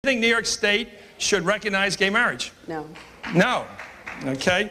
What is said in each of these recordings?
think New York State should recognize gay marriage? No. No. Okay.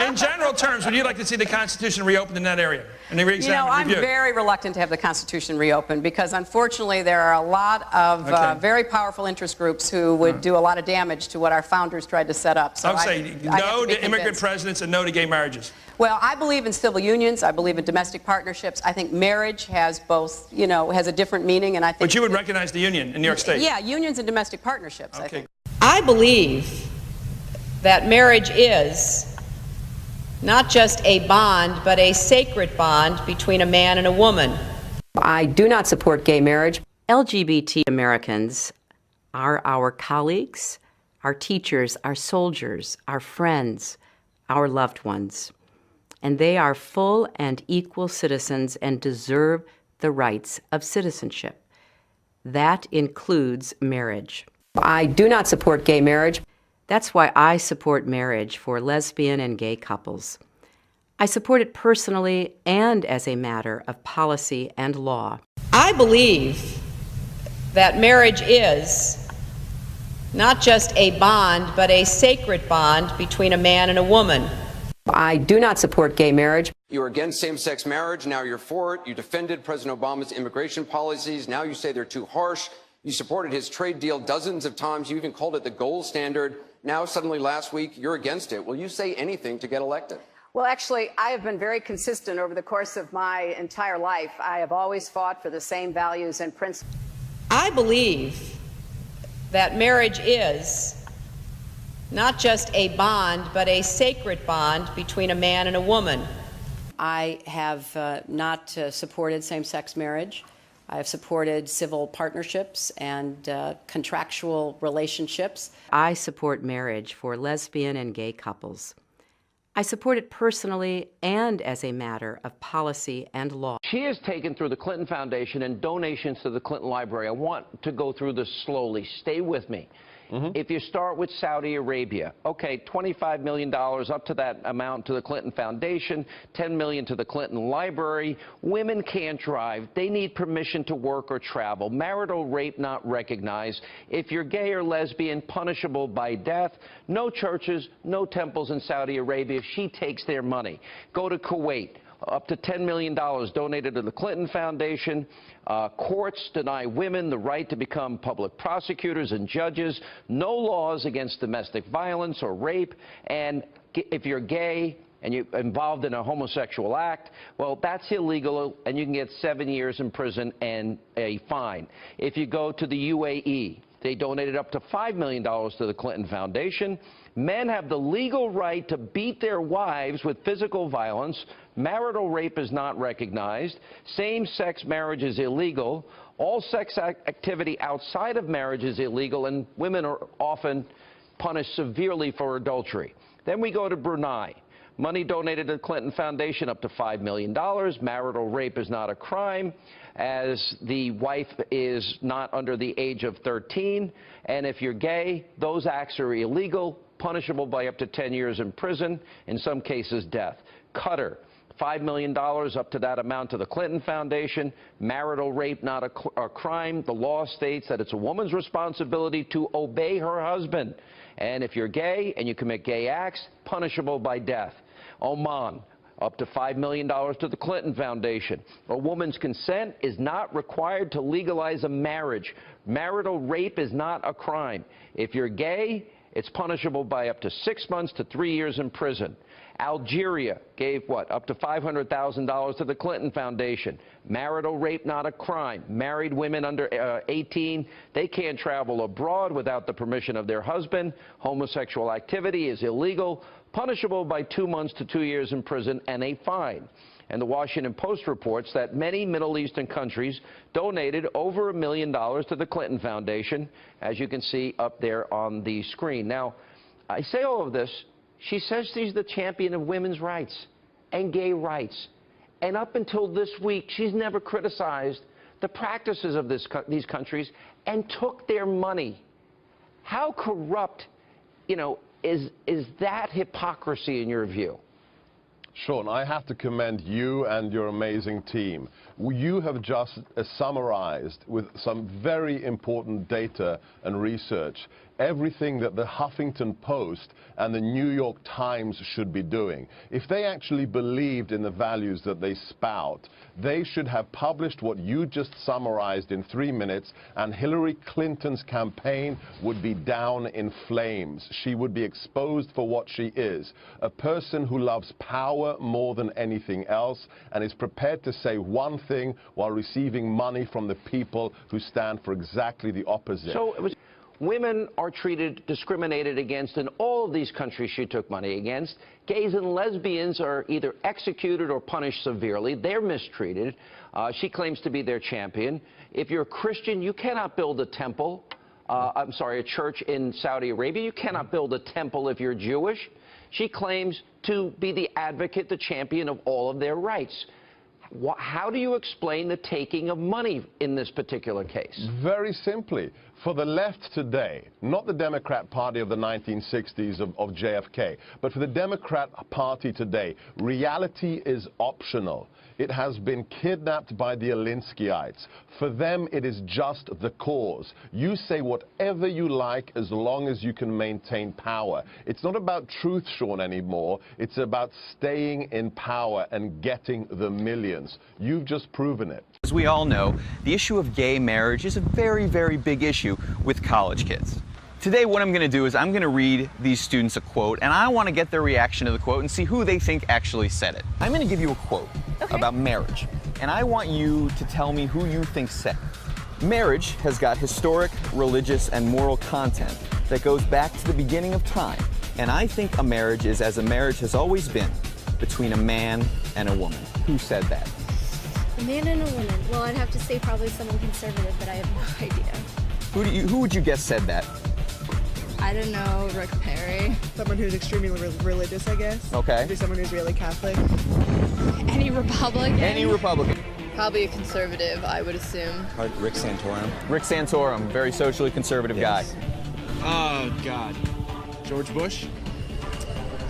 In general terms, would you like to see the Constitution reopened in that area? And I'm very reluctant to have the Constitution reopened because, unfortunately, there are a lot of very powerful interest groups who would do a lot of damage to what our founders tried to set up. So I would say no to immigrant presidents and no to gay marriages. Well, I believe in civil unions. I believe in domestic partnerships. I think marriage has both, has a different meaning, and I think. But you would recognize the union in New York State? Yeah, unions and domestic partnerships. Okay. I think. I believe that marriage is not just a bond, but a sacred bond between a man and a woman. I do not support gay marriage. LGBT Americans are our colleagues, our teachers, our soldiers, our friends, our loved ones. And they are full and equal citizens and deserve the rights of citizenship. That includes marriage. I do not support gay marriage. That's why I support marriage for lesbian and gay couples. I support it personally and as a matter of policy and law. I believe that marriage is not just a bond, but a sacred bond between a man and a woman. I do not support gay marriage. You were against same-sex marriage. Now you're for it. You defended President Obama's immigration policies. Now you say they're too harsh. You supported his trade deal dozens of times. You even called it the gold standard. Now, suddenly last week, you're against it. Will you say anything to get elected? Well, actually, I have been very consistent over the course of my entire life. I have always fought for the same values and principles. I believe that marriage is not just a bond, but a sacred bond between a man and a woman. I have not supported same-sex marriage. I have supported civil partnerships and contractual relationships. I support marriage for lesbian and gay couples. I support it personally and as a matter of policy and law. She is taken through the Clinton Foundation and donations to the Clinton Library. I want to go through this slowly. Stay with me. If you start with Saudi Arabia, okay, $25 million up to that amount to the Clinton Foundation, $10 million to the Clinton Library. Women can't drive. They need permission to work or travel. Marital rape not recognized. If you're gay or lesbian, punishable by death. No churches, no temples in Saudi Arabia. She takes their money. Go to Kuwait. Up to $10 million donated to the Clinton Foundation. Courts deny women the right to become public prosecutors and judges. No laws against domestic violence or rape. And if you're gay and you're involved in a homosexual act, well, that's illegal, and you can get 7 years in prison and a fine. If you go to the UAE, they donated up to $5 million to the Clinton Foundation. Men have the legal right to beat their wives with physical violence. Marital rape is not recognized. Same-sex marriage is illegal. All sex activity outside of marriage is illegal, and women are often punished severely for adultery. Then we go to Brunei. Money donated to the Clinton Foundation up to $5 million. Marital rape is not a crime, as the wife is not under the age of 13. And if you're gay, those acts are illegal, punishable by up to 10 years in prison, in some cases death. Qatar, $5 million up to that amount to the Clinton Foundation. Marital rape not a crime. The law states that it's a woman's responsibility to obey her husband. And if you're gay and you commit gay acts, punishable by death. Oman, up to $5 million to the Clinton Foundation. A woman's consent is not required to legalize a marriage. Marital rape is not a crime. If you're gay, it's punishable by up to 6 months to 3 years in prison. Algeria gave, up to $500,000 to the Clinton Foundation. Marital rape not a crime. Married women under 18, they can't travel abroad without the permission of their husband. Homosexual activity is illegal, punishable by 2 months to 2 years in prison and a fine. And the Washington Post reports that many Middle Eastern countries donated over $1 million to the Clinton Foundation, as you can see up there on the screen. Now, I say all of this. She says she's the champion of women's rights and gay rights. And up until this week, she's never criticized the practices of these countries and took their money. How corrupt, is that hypocrisy in your view? Sean, I have to commend you and your amazing team. You have just summarized with some very important data and research everything that the Huffington Post and the New York Times should be doing. If they actually believed in the values that they spout, they should have published what you just summarized in 3 minutes, and Hillary Clinton's campaign would be down in flames. She would be exposed for what she is, a person who loves power more than anything else and is prepared to say one thing while receiving money from the people who stand for exactly the opposite. So women are treated, discriminated against in all of these countries she took money against. Gays and lesbians are either executed or punished severely. They're mistreated. She claims to be their champion. If you're a Christian, you cannot build a temple. I'm sorry, a church in Saudi Arabia. You cannot build a temple if you're Jewish. She claims to be the advocate, the champion of all of their rights. How do you explain the taking of money in this particular case? Very simply, for the left today, not the Democrat Party of the 1960s of JFK, but for the Democrat Party today, reality is optional. It has been kidnapped by the Alinskyeites. For them, it is just the cause. You say whatever you like as long as you can maintain power. It's not about truth, Sean, anymore. It's about staying in power and getting the millions. You've just proven it. As we all know, the issue of gay marriage is a very, very big issue with college kids. Today, what I'm going to do is I'm going to read these students a quote, and I want to get their reaction to the quote and see who they think actually said it. I'm going to give you a quote about marriage, and I want you to tell me who you think said it. Marriage has got historic, religious, and moral content that goes back to the beginning of time, and I think a marriage is as a marriage has always been, between a man and a woman. Who said that? A man and a woman. Well, I'd have to say probably someone conservative, but I have no idea. Who would you guess said that? I don't know, Rick Perry. Someone who's extremely religious, I guess. Okay. Maybe someone who's really Catholic. Any Republican? Any Republican. Probably a conservative, I would assume. Rick Santorum. Rick Santorum, very socially conservative guy. Oh, God. George Bush?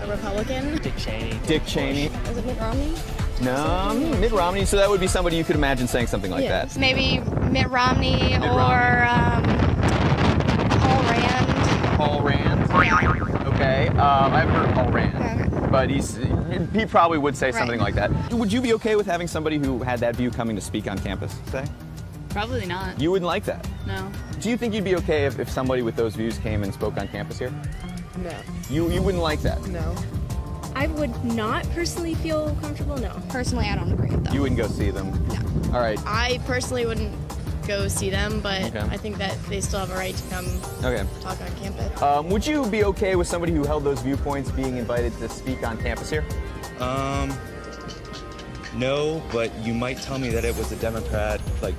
A Republican? Dick Cheney. Dick Cheney. Was it Mitt Romney? No, Mitt Romney, so that would be somebody you could imagine saying something like that. Maybe Mitt Romney or Paul Rand. Paul Rand? Yeah. Okay, I've heard Paul Rand, but he probably would say something like that. Would you be okay with having somebody who had that view coming to speak on campus, say? Probably not. You wouldn't like that? No. Do you think you'd be okay if somebody with those views came and spoke on campus here? No. You wouldn't like that? No. I would not personally feel comfortable, no. Personally, I don't agree with them. You wouldn't go see them? No. All right. I personally wouldn't go see them, but Okay. I think that they still have a right to come talk on campus. Would you be okay with somebody who held those viewpoints being invited to speak on campus here? No, but you might tell me that it was a Democrat like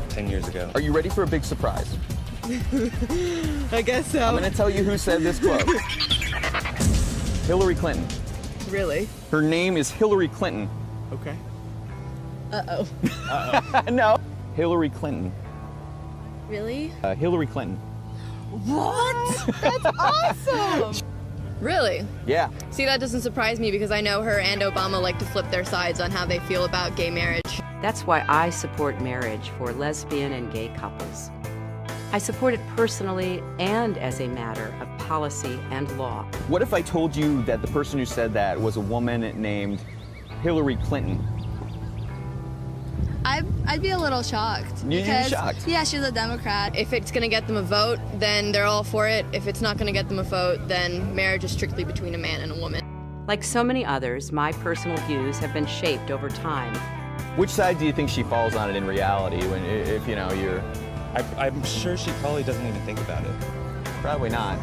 10 years ago. Are you ready for a big surprise? I guess so. I'm going to tell you who said this quote. Hillary Clinton. Really? Her name is Hillary Clinton. Okay. Uh-oh. No. Hillary Clinton. Really? Hillary Clinton. What? That's awesome! Really? Yeah. See, that doesn't surprise me because I know her and Obama like to flip their sides on how they feel about gay marriage. That's why I support marriage for lesbian and gay couples. I support it personally and as a matter of policy and law. What if I told you that the person who said that was a woman named Hillary Clinton? I'd be a little shocked. You'd be shocked? Yeah, she's a Democrat. If it's going to get them a vote, then they're all for it. If it's not going to get them a vote, then marriage is strictly between a man and a woman. Like so many others, my personal views have been shaped over time. Which side do you think she falls on it in reality when, if you know, you're... I'm sure she probably doesn't even think about it. Probably not.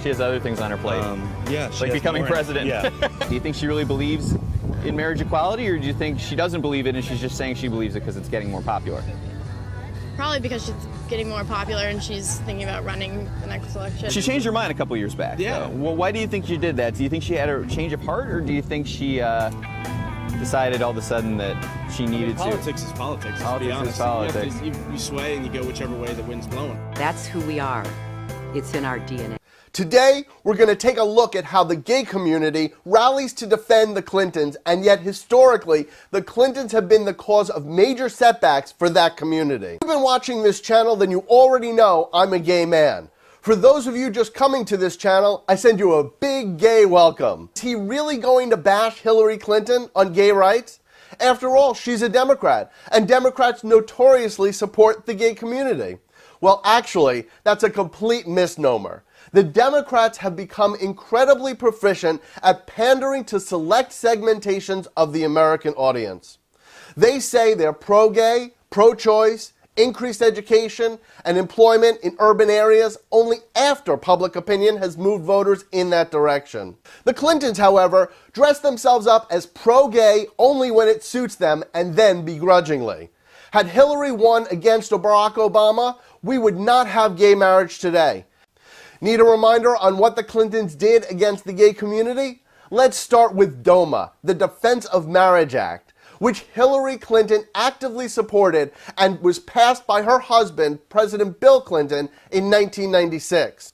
She has other things on her plate. Yeah, like becoming president. Yeah. Do you think she really believes in marriage equality, or do you think she doesn't believe it and she's just saying she believes it because it's getting more popular? Probably because she's getting more popular and she's thinking about running the next election. She changed her mind a couple years back. Yeah. Well, why do you think she did that? Do you think she had a change of heart, or do you think she decided all of a sudden that she needed Politics is politics, to be Politics honest. is politics. You sway and you go whichever way the wind's blowing. That's who we are. It's in our DNA. Today, we're going to take a look at how the gay community rallies to defend the Clintons, and yet historically, the Clintons have been the cause of major setbacks for that community. If you've been watching this channel, then you already know I'm a gay man. For those of you just coming to this channel, I send you a big gay welcome. Is he really going to bash Hillary Clinton on gay rights? After all, she's a Democrat, and Democrats notoriously support the gay community. Well, actually, that's a complete misnomer. The Democrats have become incredibly proficient at pandering to select segmentations of the American audience. They say they're pro-gay, pro-choice, increased education, and employment in urban areas only after public opinion has moved voters in that direction. The Clintons, however, dress themselves up as pro-gay only when it suits them, and then begrudgingly. Had Hillary won against Barack Obama, we would not have gay marriage today. Need a reminder on what the Clintons did against the gay community? Let's start with DOMA, the Defense of Marriage Act, which Hillary Clinton actively supported and was passed by her husband, President Bill Clinton, in 1996.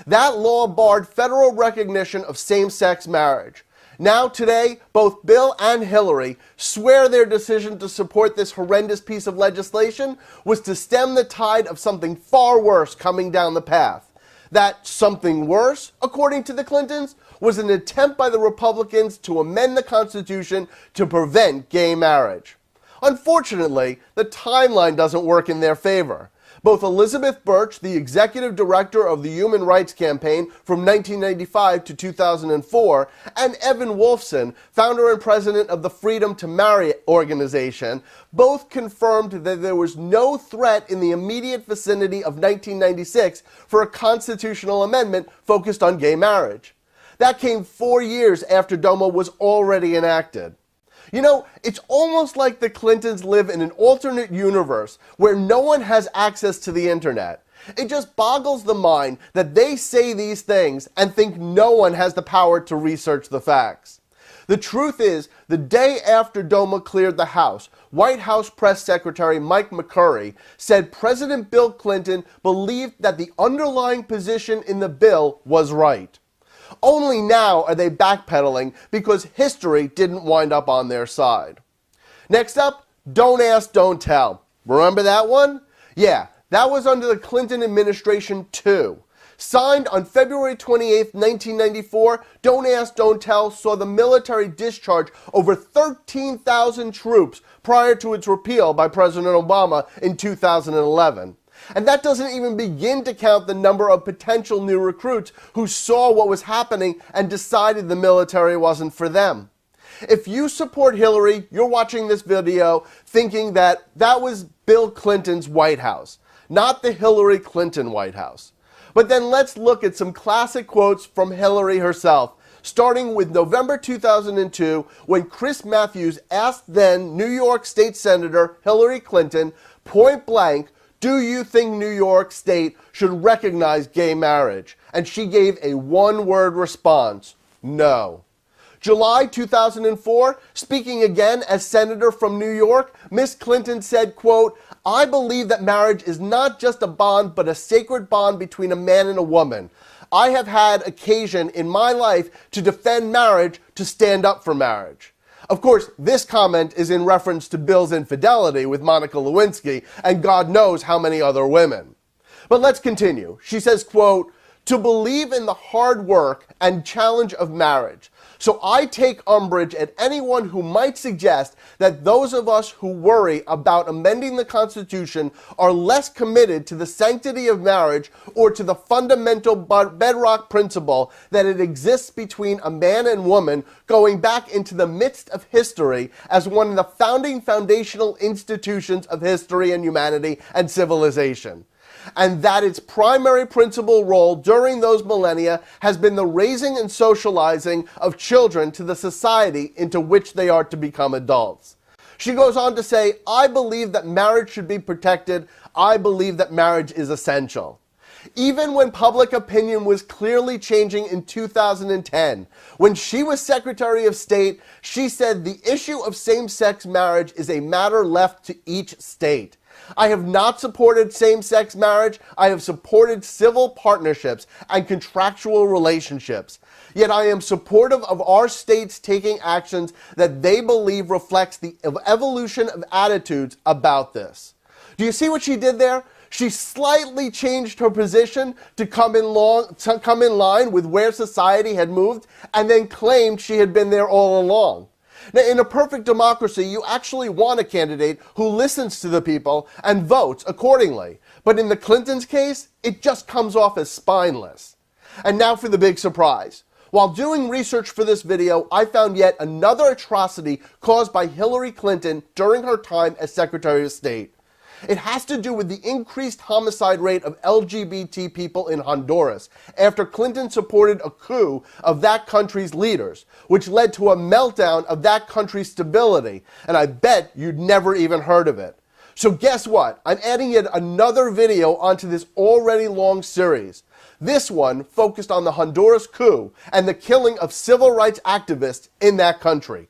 That law barred federal recognition of same-sex marriage. Now today, both Bill and Hillary swear their decision to support this horrendous piece of legislation was to stem the tide of something far worse coming down the path. That something worse, according to the Clintons, was an attempt by the Republicans to amend the Constitution to prevent gay marriage. Unfortunately, the timeline doesn't work in their favor. Both Elizabeth Birch, the executive director of the Human Rights Campaign from 1995 to 2004, and Evan Wolfson, founder and president of the Freedom to Marry organization, both confirmed that there was no threat in the immediate vicinity of 1996 for a constitutional amendment focused on gay marriage. That came 4 years after DOMA was already enacted. You know, it's almost like the Clintons live in an alternate universe where no one has access to the internet. It just boggles the mind that they say these things and think no one has the power to research the facts. The truth is, the day after DOMA cleared the House, White House Press Secretary Mike McCurry said President Bill Clinton believed that the underlying position in the bill was right. Only now are they backpedaling because history didn't wind up on their side. Next up, Don't Ask, Don't Tell. Remember that one? Yeah, that was under the Clinton administration too. Signed on February 28, 1994, Don't Ask, Don't Tell saw the military discharge over 13,000 troops prior to its repeal by President Obama in 2011. And that doesn't even begin to count the number of potential new recruits who saw what was happening and decided the military wasn't for them. If you support Hillary, you're watching this video thinking that that was Bill Clinton's White House, not the Hillary Clinton White House. But then let's look at some classic quotes from Hillary herself, starting with November 2002, when Chris Matthews asked then New York State Senator Hillary Clinton point blank, "Do you think New York State should recognize gay marriage?" And she gave a one-word response: no. July 2004, speaking again as senator from New York, Ms. Clinton said, quote, "I believe that marriage is not just a bond, but a sacred bond between a man and a woman. I have had occasion in my life to defend marriage, to stand up for marriage." Of course, this comment is in reference to Bill's infidelity with Monica Lewinsky and God knows how many other women. But let's continue. She says, quote, "To believe in the hard work and challenge of marriage. So I take umbrage at anyone who might suggest that those of us who worry about amending the Constitution are less committed to the sanctity of marriage or to the fundamental bedrock principle that it exists between a man and woman going back into the midst of history as one of the founding foundational institutions of history and humanity and civilization. And that its primary principal role during those millennia has been the raising and socializing of children to the society into which they are to become adults." She goes on to say, "I believe that marriage should be protected. I believe that marriage is essential." Even when public opinion was clearly changing in 2010, when she was Secretary of State, she said the issue of same-sex marriage is a matter left to each state. I have not supported same-sex marriage. I have supported civil partnerships and contractual relationships. Yet I am supportive of our states taking actions that they believe reflects the evolution of attitudes about this. Do you see what she did there? She slightly changed her position to come in line with where society had moved, and then claimed she had been there all along. Now, in a perfect democracy, you actually want a candidate who listens to the people and votes accordingly. But in the Clintons' case, it just comes off as spineless. And now for the big surprise. While doing research for this video, I found yet another atrocity caused by Hillary Clinton during her time as Secretary of State. It has to do with the increased homicide rate of LGBT people in Honduras after Clinton supported a coup of that country's leaders, which led to a meltdown of that country's stability, and I bet you'd never even heard of it. So guess what? I'm adding yet another video onto this already long series. This one focused on the Honduras coup and the killing of civil rights activists in that country.